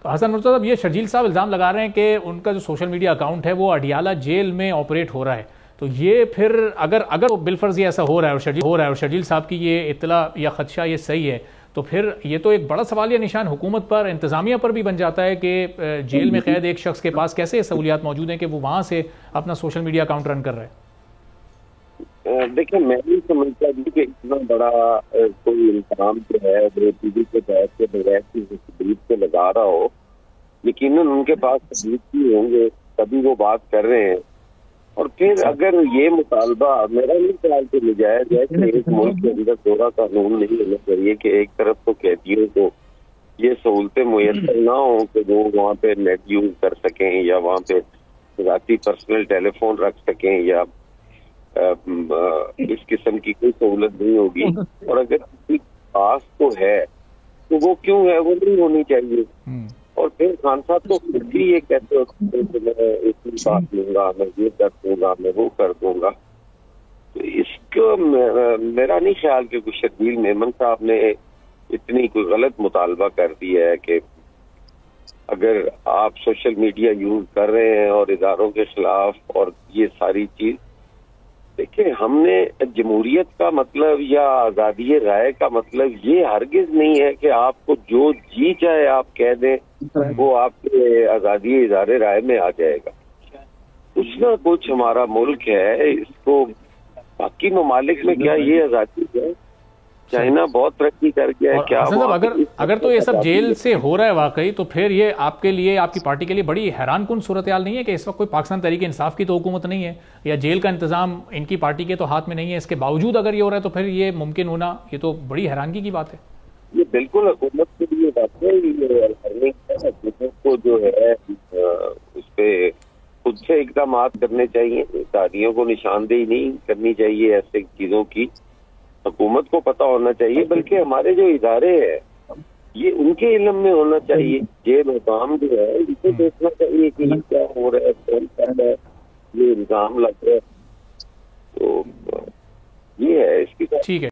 تو حسن مرتضیٰ صاحب، یہ شرجیل صاحب الزام لگا رہے ہیں کہ ان کا جو سوشل میڈیا اکاؤنٹ ہے وہ اڈیالہ جیل میں آپریٹ ہو رہا ہے، تو یہ پھر اگر بالفرض یہ ایسا ہو رہا ہے اور شرجیل صاحب کی یہ اطلاع یا خدشہ یہ صحیح ہے، تو پھر یہ تو ایک بڑا سوالیہ نشان حکومت پر، انتظامیہ پر بھی بن جاتا ہے کہ جیل میں قید ایک شخص کے پاس کیسے یہ سہولیات موجود ہیں کہ وہ وہاں سے اپنا سوشل میڈیا اکاؤنٹ رن کر رہا ہے۔ دیکھیں، میں نہیں سمجھتا کہ اتنا بڑا کوئی انتظام جو ہے وہ ٹی وی کے تحت کے بغیر کسی ثبوت سے لگا رہا ہو، یقیناً ان کے پاس ثبوت بھی ہوں گے تبھی وہ بات کر رہے ہیں۔ اور پھر اگر یہ مطالبہ میرا نہیں خیال کہ نجائز ہے کہ ایک ملک کے اندر دورہ قانون نہیں ہونا چاہیے کہ ایک طرف تو قیدیوں کو یہ سہولتیں میسر نہ ہوں کہ وہ وہاں پہ نیٹ یوز کر سکیں یا وہاں پہ ذاتی پرسنل ٹیلی فون رکھ سکیں یا اس قسم کی کوئی سہولت نہیں ہوگی، اور اگر کسی پاس تو ہے تو وہ کیوں ہے، وہ نہیں ہونی چاہیے۔ اور پھر خان صاحب تو خود بھی یہ کہتے ہوتے ہیں کہ میں اتنی بات لوں گا، میں یہ کر دوں گا، میں وہ کر دوں گا۔ تو اس کو میرا نہیں خیال کہ کوئی شرجیل میمن صاحب نے اتنی کوئی غلط مطالبہ کر دیا ہے کہ اگر آپ سوشل میڈیا یوز کر رہے ہیں اور اداروں کے خلاف اور یہ ساری چیز، دیکھیں ہم نے جمہوریت کا مطلب یا آزادی رائے کا مطلب یہ ہرگز نہیں ہے کہ آپ کو جو جی چاہے آپ کہہ دیں وہ آپ کے آزادی اظہار رائے میں آ جائے گا۔ کچھ نہ کچھ ہمارا ملک ہے، اس کو باقی ممالک میں کیا یہ آزادی ہے؟ چائنا بہت ترقی کر گیا ہے کیا؟ اگر تو یہ سب جیل سے ہو رہا ہے واقعی، تو پھر یہ آپ کے لیے، آپ کی پارٹی کے لیے بڑی حیران کن صورتحال نہیں ہے کہ اس وقت کوئی پاکستان تحریک انصاف کی تو حکومت نہیں ہے یا جیل کا انتظام ان کی پارٹی کے تو ہاتھ میں نہیں ہے، اس کے باوجود اگر یہ ہو رہا ہے تو پھر یہ ممکن ہونا، یہ تو بڑی حیرانگی کی بات ہے۔ یہ بالکل حکومت کے لیے بات ہے، حکومت کو جو ہے اس پہ خود سے اقدامات کرنے چاہیے، اداریوں کو نشاندہی نہیں کرنی چاہیے ایسے چیزوں کی، حکومت کو پتہ ہونا چاہیے، بلکہ ہمارے جو ادارے ہیں یہ ان کے علم میں ہونا چاہیے۔ جیل حکام جو ہے اسے دیکھنا چاہیے کہ یہ کیا ہو رہا ہے، کون کر رہا ہے، یہ الزام لگ رہا ہے، تو یہ ہے اس کی۔ ٹھیک ہے۔